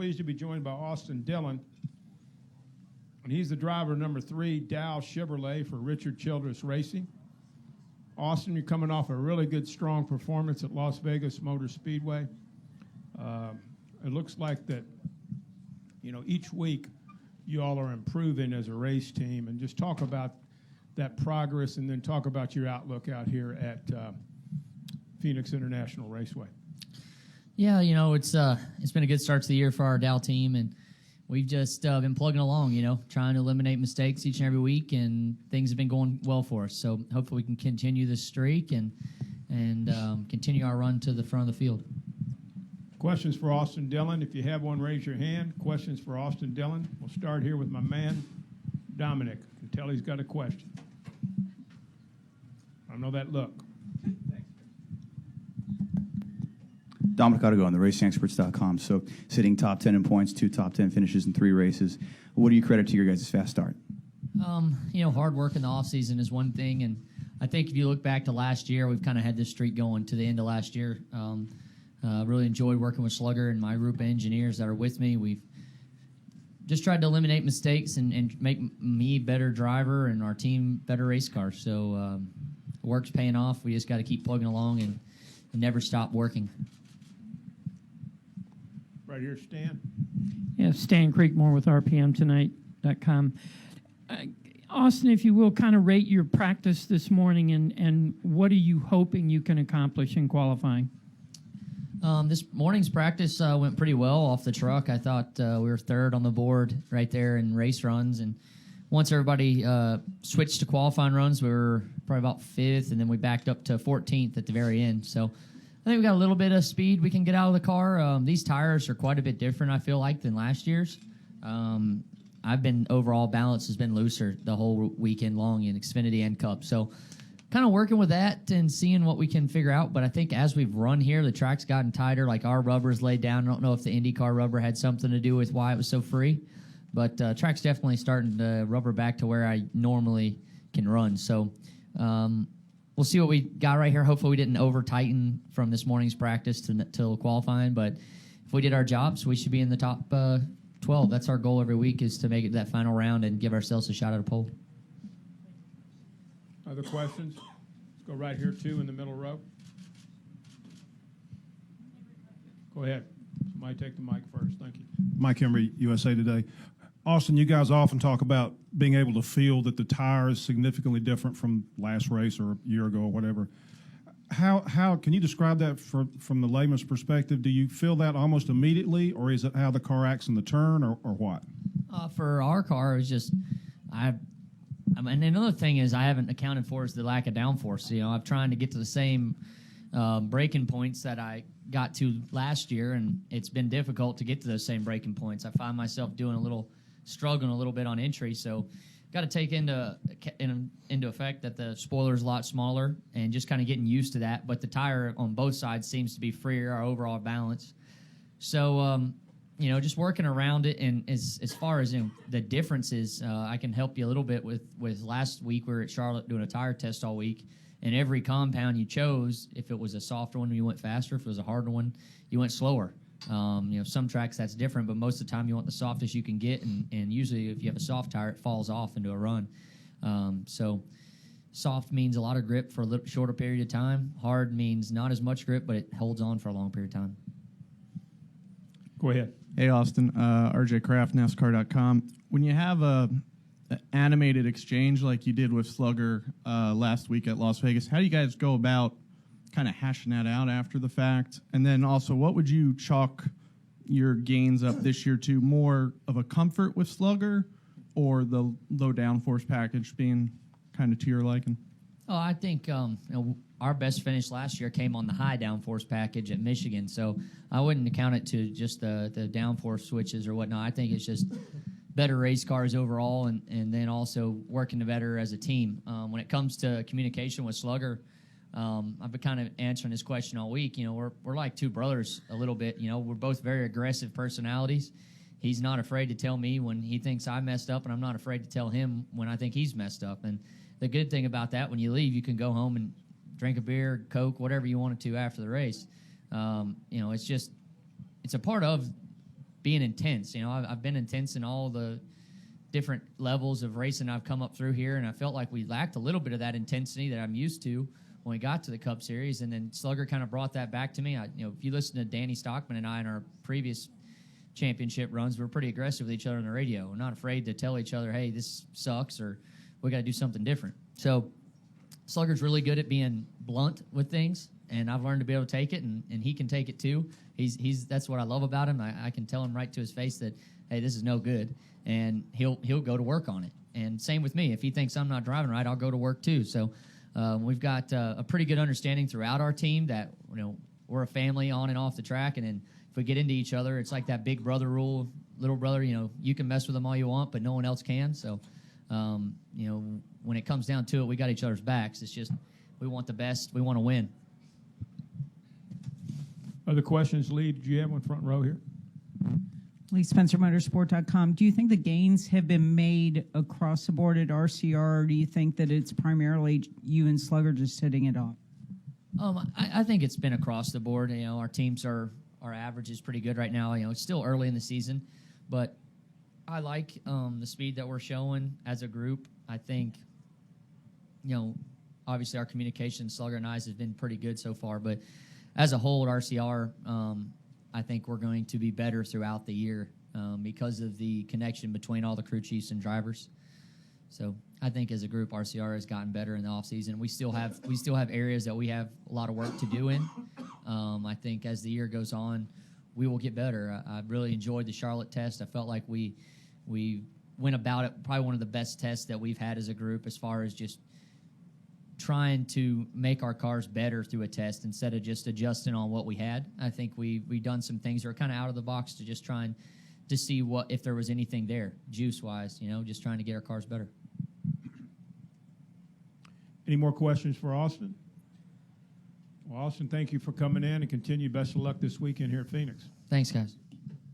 Pleased to be joined by Austin Dillon, and he's the driver number 3, Dow Chevrolet for Richard Childress Racing. Austin, you're coming off a really good, strong performance at Las Vegas Motor Speedway. It looks like that, each week you all are improving as a race team, and just talk about that progress and then talk about your outlook out here at Phoenix International Raceway. Yeah, it's been a good start to the year for our Dow team, and we've just been plugging along, trying to eliminate mistakes each and every week, and things have been going well for us. So hopefully we can continue this streak and continue our run to the front of the field. Questions for Austin Dillon? If you have one, raise your hand. Questions for Austin Dillon? We'll start here with my man, Dominic. I can tell he's got a question. I know that look. Dominic Ottago on the RacingExperts.com. So sitting top 10 in points, 2 top 10 finishes in 3 races. What do you credit to your guys' fast start? Hard work in the offseason is one thing, and I think if you look back to last year, we've kind of had this streak going to the end of last year. Really enjoyed working with Slugger and my group of engineers that are with me. We've just tried to eliminate mistakes and make me a better driver and our team better race cars. So work's paying off. We just got to keep plugging along and never stop working. Right here, Stan. Yeah, Stan Creekmore with RPMTonight.com. Austin, if you will, kind of rate your practice this morning, and what are you hoping you can accomplish in qualifying? This morning's practice went pretty well off the truck. I thought we were 3rd on the board right there in race runs, and once everybody switched to qualifying runs, we were probably about 5th, and then we backed up to 14th at the very end. So I think we got a little bit of speed we can get out of the car. These tires are quite a bit different, I feel like, than last year's. Overall balance has been looser the whole weekend long in Xfinity and Cup. So kind of working with that and seeing what we can figure out. But I think as we've run here, the track's gotten tighter. Like our rubber's laid down. I don't know if the IndyCar rubber had something to do with why it was so free. But track's definitely starting to rubber back to where I normally can run. So we'll see what we got right here. Hopefully we didn't over-tighten from this morning's practice till qualifying. But if we did our jobs, we should be in the top 12. That's our goal every week, is to make it that final round and give ourselves a shot at a pole. Other questions? Let's go right here, 2 in the middle row. Go ahead. Somebody take the mic first. Thank you. Mike Henry, USA Today. Austin, you guys often talk about being able to feel that the tire is significantly different from last race or a year ago or whatever. How can you describe that from the layman's perspective? Do you feel that almost immediately, or is it how the car acts in the turn, or what? For our car, it's just and another thing is I haven't accounted for is the lack of downforce. I'm trying to get to the same braking points that I got to last year, and it's been difficult to get to those same braking points. I find myself struggling a little bit on entry, so got to take into effect that the spoiler's a lot smaller and just kind of getting used to that. But the tire on both sides seems to be freer, our overall balance. So, just working around it. And as far as the differences, I can help you a little bit with last week. We were at Charlotte doing a tire test all week, and every compound you chose, if it was a softer one, you went faster. If it was a harder one, you went slower. Some tracks that's different, but most of the time you want the softest you can get, and usually if you have a soft tire, it falls off into a run. So soft means a lot of grip for a little shorter period of time. Hard means not as much grip, but it holds on for a long period of time. Go ahead. Hey, Austin. RJ Kraft, NASCAR.com. When you have an animated exchange like you did with Slugger last week at Las Vegas, how do you guys go about kind of hashing that out after the fact? And then also, what would you chalk your gains up this year to? More of a comfort with Slugger, or the low downforce package being kind of to your liking? Oh, I think our best finish last year came on the high downforce package at Michigan, so I wouldn't account it to just the downforce switches or whatnot. I think it's just better race cars overall, and then also working together as a team. When it comes to communication with Slugger, I've been kind of answering this question all week. We're like two brothers a little bit. We're both very aggressive personalities. He's not afraid to tell me when he thinks I messed up, and I'm not afraid to tell him when I think he's messed up. And the good thing about that, when you leave, you can go home and drink a beer, Coke, whatever you wanted to after the race. It's a part of being intense. I've been intense in all the different levels of racing I've come up through here, and I felt like we lacked a little bit of that intensity that I'm used to when we got to the Cup Series, and then Slugger kind of brought that back to me. If you listen to Danny Stockman and I in our previous championship runs, we're pretty aggressive with each other on the radio. We're not afraid to tell each other, hey, this sucks, or we got to do something different. So Slugger's really good at being blunt with things, and I've learned to be able to take it, and he can take it too. That's what I love about him. I can tell him right to his face that, hey, this is no good, and he'll go to work on it. And same with me. If he thinks I'm not driving right, I'll go to work too. So we've got a pretty good understanding throughout our team that we're a family on and off the track, and then if we get into each other, it's like that big brother rule. Little brother, you can mess with them all you want, but no one else can. So when it comes down to it, we got each other's backs. It's just we want the best. We want to win. Other questions, Lee? Did you have one front row here? Lee Spencer, Motorsport.com. Do you think the gains have been made across the board at RCR, or do you think that it's primarily you and Slugger just hitting it off? I think it's been across the board. Our teams our average is pretty good right now. It's still early in the season, but I like the speed that we're showing as a group. I think, obviously our communication, Slugger and I's, has been pretty good so far, but as a whole at RCR, I think we're going to be better throughout the year because of the connection between all the crew chiefs and drivers. So I think as a group, RCR has gotten better in the offseason. We still have areas that we have a lot of work to do in. I think as the year goes on, we will get better. I really enjoyed the Charlotte test. I felt like we went about it probably one of the best tests that we've had as a group as far as just trying to make our cars better through a test instead of just adjusting on what we had. I think we've done some things that are kind of out of the box to just trying to see if there was anything there, juice-wise, just trying to get our cars better. Any more questions for Austin? Well, Austin, thank you for coming in, and continue best of luck this weekend here at Phoenix. Thanks, guys.